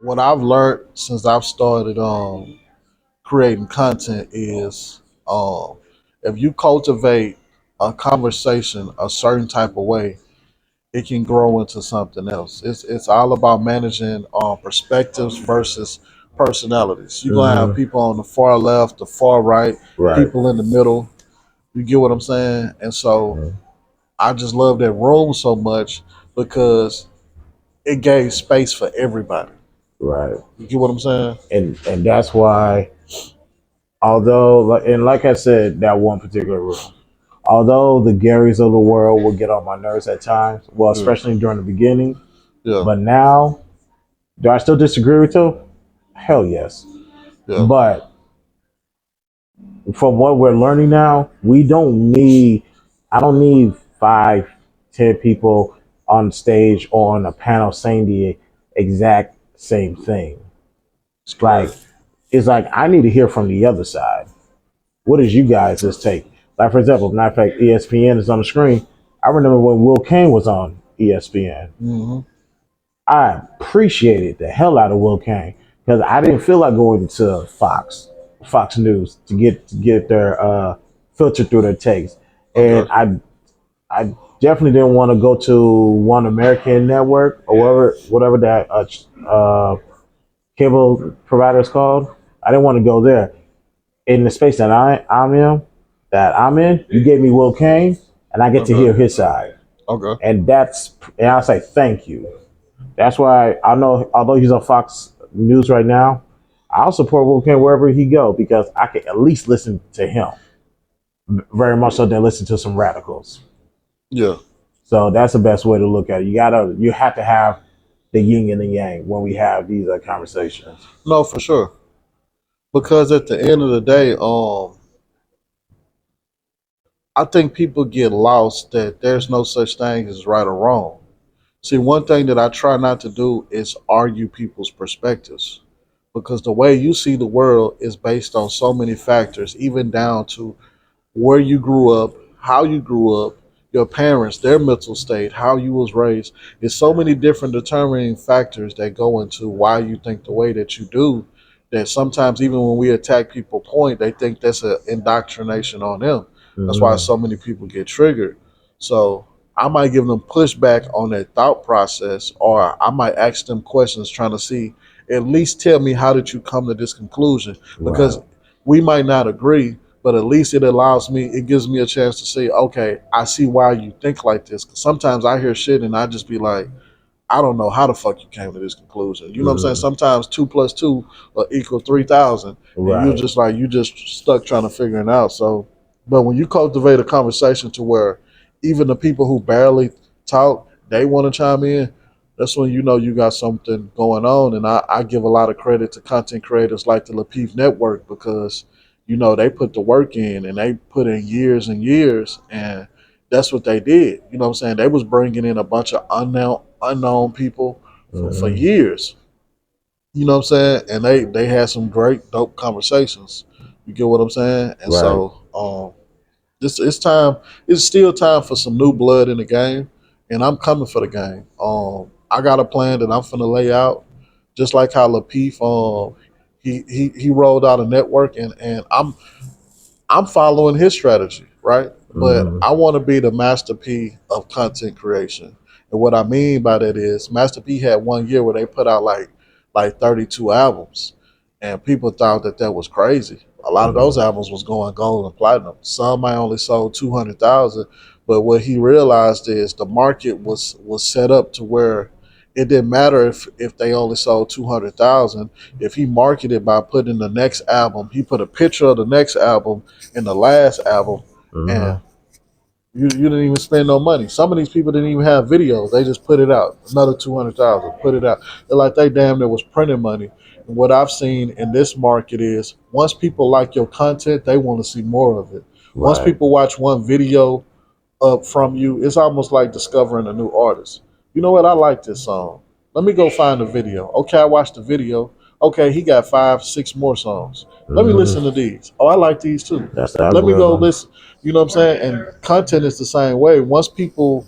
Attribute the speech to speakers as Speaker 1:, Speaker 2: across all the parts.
Speaker 1: what I've learned since I've started creating content is if you cultivate a conversation a certain type of way, it can grow into something else. It's all about managing perspectives versus personalities. You're gonna have
Speaker 2: Hmm.
Speaker 1: people on the far left, the far right,
Speaker 2: Right.
Speaker 1: people in the middle. You get what I'm saying? And so
Speaker 2: Mhm.
Speaker 1: I just love that room so much because it gave space for everybody.
Speaker 2: Right.
Speaker 1: You get what I'm saying?
Speaker 2: And that's why, although, and like I said, that one particular room, although the Garys of the world will get on my nerves at times, well,
Speaker 1: Yeah,
Speaker 2: especially during the beginning,
Speaker 1: yeah,
Speaker 2: but now, do I still disagree with you? Hell yes.
Speaker 1: yeah.
Speaker 2: But from what we're learning now, we don't need, I don't need five, 10 people on stage or on a panel saying the exact same thing.
Speaker 1: Right.
Speaker 2: Like, it's like, I need to hear from the other side. What is you guys' take? Like, for example, matter of fact, ESPN is on the screen. I remember when Will Kane was on ESPN.
Speaker 1: Hmm.
Speaker 2: I appreciated the hell out of Will Kane because I didn't feel like going to Fox News to get their filter through their takes, and
Speaker 1: Okay.
Speaker 2: I definitely didn't want to go to One American Network or whatever that cable provider is called. I didn't want to go there. In the space that I'm in, you gave me Will Kane, and I get to
Speaker 1: Okay.
Speaker 2: hear his side,
Speaker 1: Okay.
Speaker 2: and I say thank you. That's why I know, although he's on Fox News right now, I'll support Will Kane wherever he go because I can at least listen to him very much so than listen to some radicals.
Speaker 1: Yeah.
Speaker 2: So that's the best way to look at it. You have to have the yin and the yang when we have these conversations.
Speaker 1: No, for sure. Because at the end of the day, I think people get lost that there's no such thing as right or wrong. See, one thing that I try not to do is argue people's perspectives because the way you see the world is based on so many factors, even down to where you grew up, how you grew up, your parents, their mental state, how you was raised. There's so many different determining factors that go into why you think the way that you do. That sometimes even when we attack people point, they think that's an indoctrination on them. That's why
Speaker 2: Mm-hmm.
Speaker 1: so many people get triggered. So I might give them pushback on their thought process, or I might ask them questions trying to see, at least tell me how did you come to this conclusion? Because
Speaker 2: Right.
Speaker 1: we might not agree, but at least it gives me a chance to say, okay, I see why you think like this. Because sometimes I hear shit and I just be like, I don't know how the fuck you came to this conclusion. You know what I'm saying?
Speaker 2: Mm-hmm.
Speaker 1: Sometimes two plus two equal 3,000, and you're
Speaker 2: Right.
Speaker 1: just like you just stuck trying to figure it out. So, but when you cultivate a conversation to where even the people who barely talk, they want to chime in, that's when you know you got something going on. And I give a lot of credit to content creators like the Lapeef Network because they put the work in and they put in years and years, and that's what they did. You know what I'm saying? They was bringing in a bunch of unknown people for
Speaker 2: Mm-hmm.
Speaker 1: years. You know what I'm saying? And they had some great dope conversations. You get what I'm saying? And
Speaker 2: Right.
Speaker 1: so this it's time. It's still time for some new blood in the game, and I'm coming for the game. I got a plan that I'm finna lay out, just like how Lapeef he rolled out a network, and I'm following his strategy, right? But
Speaker 2: Mm-hmm.
Speaker 1: I want to be the Master P of content creation. And what I mean by that is Master P had one year where they put out like 32 albums, and people thought that that was crazy. A lot of those
Speaker 2: Mm-hmm.
Speaker 1: albums was going gold and platinum. Some might only sold 200,000, but what he realized is the market was set up to where it didn't matter if they only sold 200,000. If he marketed by putting the next album, he put a picture of the next album in the last album, and
Speaker 2: Mm-hmm.
Speaker 1: you didn't even spend no money. Some of these people didn't even have videos; they just put it out. Another 200,000, put it out. They're like they damn near was printing money. And what I've seen in this market is once people like your content, they want to see more of it. Once
Speaker 2: Right.
Speaker 1: people watch one video up from you, it's almost like discovering a new artist. You know what? I like this song. Let me go find the video. Okay, I watched the video. Okay, he got five, six more songs. Let me listen to
Speaker 2: Mm-hmm.
Speaker 1: these. Oh, I like these too.
Speaker 2: That's the
Speaker 1: Let me go
Speaker 2: algorithm.
Speaker 1: listen. You know what I'm saying? And content is the same way. Once people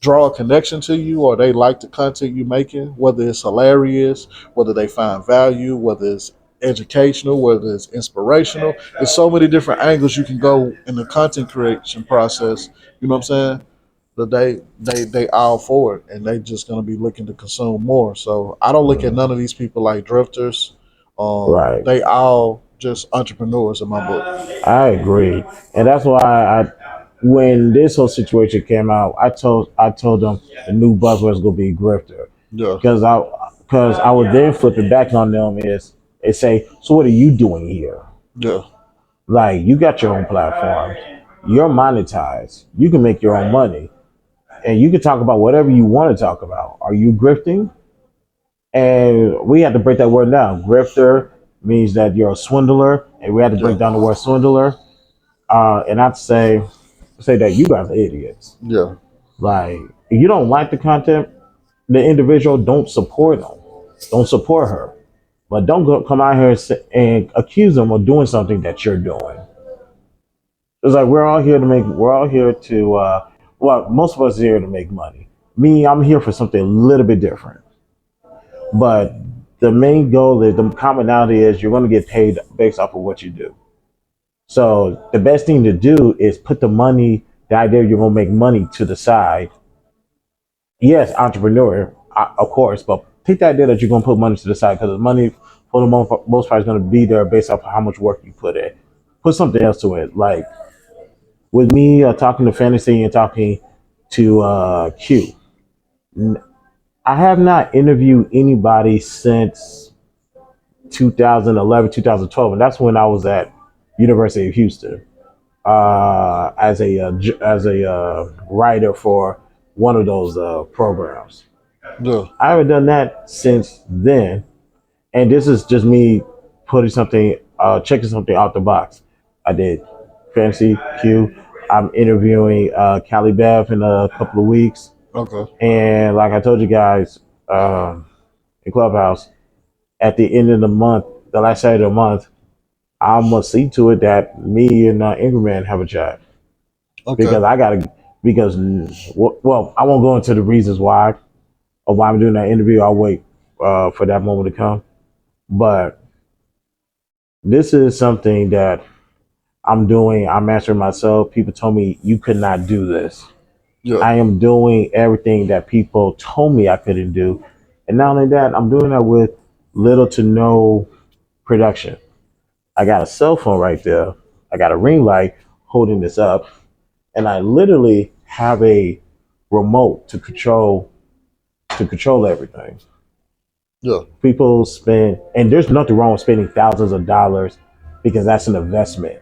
Speaker 1: draw a connection to you or they like the content you're making, whether it's hilarious, whether they find value, whether it's educational, whether it's inspirational. There's so many different angles you can go in the content creation process. You know what I'm saying? That they all for it and they just gonna be looking to consume more. So I don't look at none of these people like drifters.
Speaker 2: Right.
Speaker 1: They all just entrepreneurs in my book.
Speaker 2: I agree, and that's why when this whole situation came out, I told them the new buzzword is gonna be grifter,
Speaker 1: Yeah,
Speaker 2: because I would then flip it back on them is they say, so what are you doing here?
Speaker 1: yeah,
Speaker 2: Like you got your own platform, you're monetized, you can make your own money, and you can talk about whatever you want to talk about. Are you grifting? And we had to break that word down. Grifter means that you're a swindler, and we had to
Speaker 1: yeah,
Speaker 2: break down the word swindler. And I'd say that you guys are idiots.
Speaker 1: yeah.
Speaker 2: Like, if you don't like the content, the individual, don't support them. Don't support her. But don't come out here and accuse them of doing something that you're doing. It's like we're all here to, well, most of us are here to make money. Me, I'm here for something a little bit different. But the main goal is the commonality is you're going to get paid based off of what you do. So the best thing to do is put the idea you're going to make money to the side. Yes, entrepreneur, of course, but take the idea that you're going to put money to the side because the money for the most part is going to be there based off of how much work you put in. Put something else to it. Like with me talking to Fantasy and talking to Q, I have not interviewed anybody since 2011, 2012, and that's when I was at University of Houston as a writer for one of those programs.
Speaker 1: Yeah.
Speaker 2: I haven't done that since then, and this is just me putting something, checking something out the box. I did Fancy Q. I'm interviewing Callie Bev in a couple of weeks,
Speaker 1: Okay.
Speaker 2: and like I told you guys in Clubhouse, at the end of the month, the last Saturday of the month, I'm gonna see to it that me and Ingerman have a chat
Speaker 1: Okay.
Speaker 2: because I gotta because well, I won't go into the reasons why or why I'm doing that interview. I'll wait for that moment to come. But this is something that I'm doing. I'm answering myself. People told me you could not do this.
Speaker 1: Yeah.
Speaker 2: I am doing everything that people told me I couldn't do, and not only that, I'm doing that with little to no production. I got a cell phone right there. I got a ring light holding this up, and I literally have a remote to control everything.
Speaker 1: Yeah.
Speaker 2: People spend, and there's nothing wrong with spending thousands of dollars because that's an investment.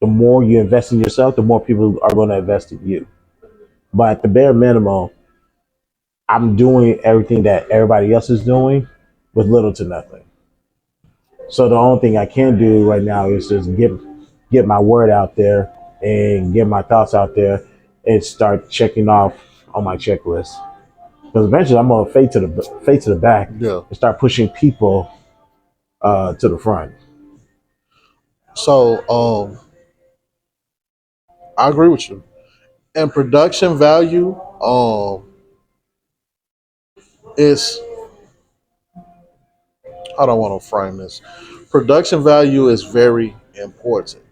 Speaker 2: The more you invest in yourself, the more people are going to invest in you. But at the bare minimum, I'm doing everything that everybody else is doing with little to nothing. So the only thing I can do right now is just get my word out there and get my thoughts out there and start checking off on my checklist. Because eventually I'm gonna fade to the back
Speaker 1: Yeah.
Speaker 2: and start pushing people to the front.
Speaker 1: So I agree with you. And production value is how do I want to frame this? Production value is very important,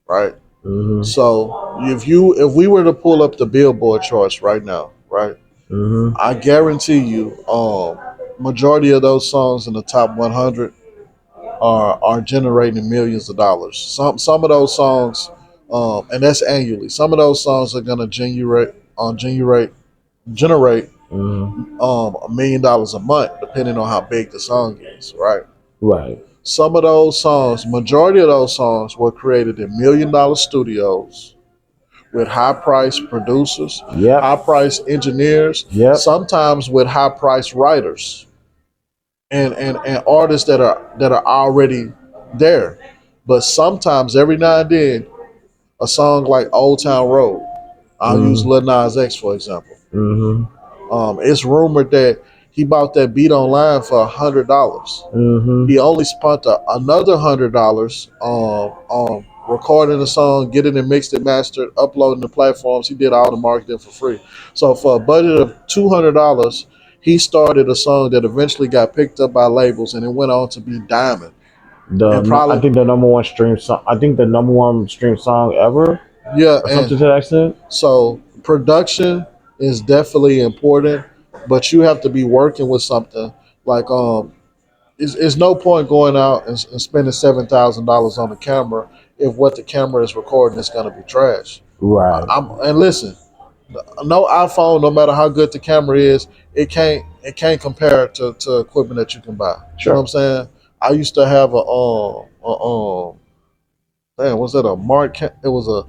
Speaker 1: right?
Speaker 2: Hmm.
Speaker 1: So if we were to pull up the Billboard charts right now, right?
Speaker 2: Hmm.
Speaker 1: I guarantee you, majority of those songs in the top 100 are generating millions of dollars. Some of those songs, and that's annually. Some of those songs are gonna generate
Speaker 2: Hmm.
Speaker 1: $1 million a month, depending on how big the song is, right?
Speaker 2: Right.
Speaker 1: Some of those songs, majority of those songs, were created in $1 million studios with high priced producers,
Speaker 2: Yep.
Speaker 1: high priced engineers,
Speaker 2: Yep.
Speaker 1: sometimes with high priced writers and artists that are already there. But sometimes, every now and then, a song like Old Town Road, I'll use
Speaker 2: Hmm.
Speaker 1: Lil Nas X for example.
Speaker 2: Hmm.
Speaker 1: It's rumored that he bought that beat online for $100.
Speaker 2: Hmm.
Speaker 1: He only spent another $100 recording the song, getting it mixed and mastered, uploading the platforms. He did all the marketing for free. So for a budget of $200, he started a song that eventually got picked up by labels, and it went on to be diamond. And
Speaker 2: I
Speaker 1: probably
Speaker 2: think the number one stream song. I think the number one stream song ever,
Speaker 1: yeah.
Speaker 2: or
Speaker 1: And
Speaker 2: something to that extent.
Speaker 1: so production is definitely important, but you have to be working with something like it's no point going out and spending $7,000 on the camera if what the camera is recording is going to be trash.
Speaker 2: Right.
Speaker 1: And listen, no iPhone, no matter how good the camera is, it can't compare to equipment that you can buy. You know what I'm
Speaker 2: Sure.
Speaker 1: saying? I used to have damn, was that a Mark? It was a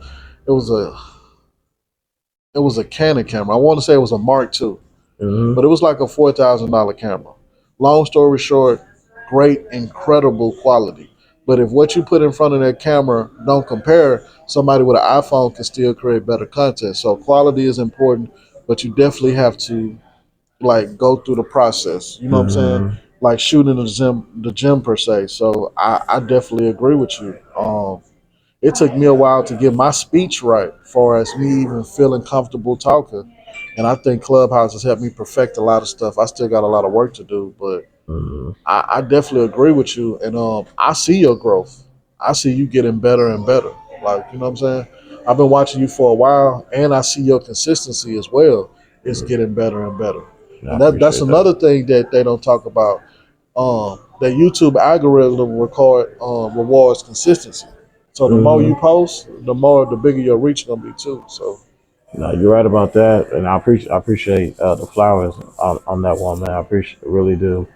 Speaker 1: it was a Canon camera. I want to say it was a Mark II,
Speaker 2: Hmm.
Speaker 1: but it was like a $4,000 camera. Long story short, great, incredible quality. But if what you put in front of that camera don't compare, somebody with an iPhone can still create better content. So quality is important, but you definitely have to like go through the process. You know what I'm saying?
Speaker 2: Hmm.
Speaker 1: Like shooting the gym per se. So I definitely agree with you. It took me a while to get my speech right, far as me even feeling comfortable talking. And I think Clubhouse has helped me perfect a lot of stuff. I still got a lot of work to do, but
Speaker 2: Hmm.
Speaker 1: I definitely agree with you. And I see your growth. I see you getting better and better. Like, you know what I'm saying? I've been watching you for a while, and I see your consistency as well is getting better and better.
Speaker 2: I
Speaker 1: And that's
Speaker 2: appreciate that.
Speaker 1: another thing that they don't talk about. The YouTube algorithm rewards consistency. So the more
Speaker 2: Hmm.
Speaker 1: you post, the bigger your reach gonna be too. So
Speaker 2: No, you're right about that, and I appreciate the flowers on that one, man. I appreciate, really do.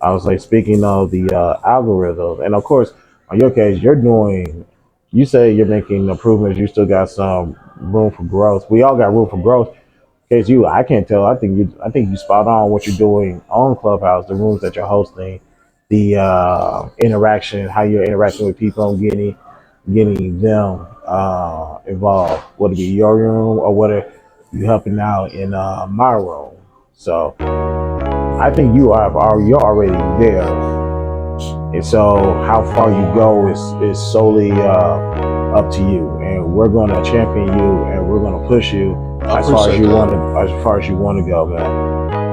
Speaker 2: I was like, speaking of the algorithms, and of course, on your case, you're doing. You say you're making improvements. You still got some room for growth. We all got room for growth. Case you, I can't tell. I think you spot on what you're doing on Clubhouse, the rooms that you're hosting, the interaction, how you're interacting with people, and getting them involved, whether it be your room or whether you helping out in my room. So I think you're already there, and so how far you go is solely up to you. And we're gonna champion you, and we're gonna push you
Speaker 1: I appreciate that.
Speaker 2: as far as you want to go, man.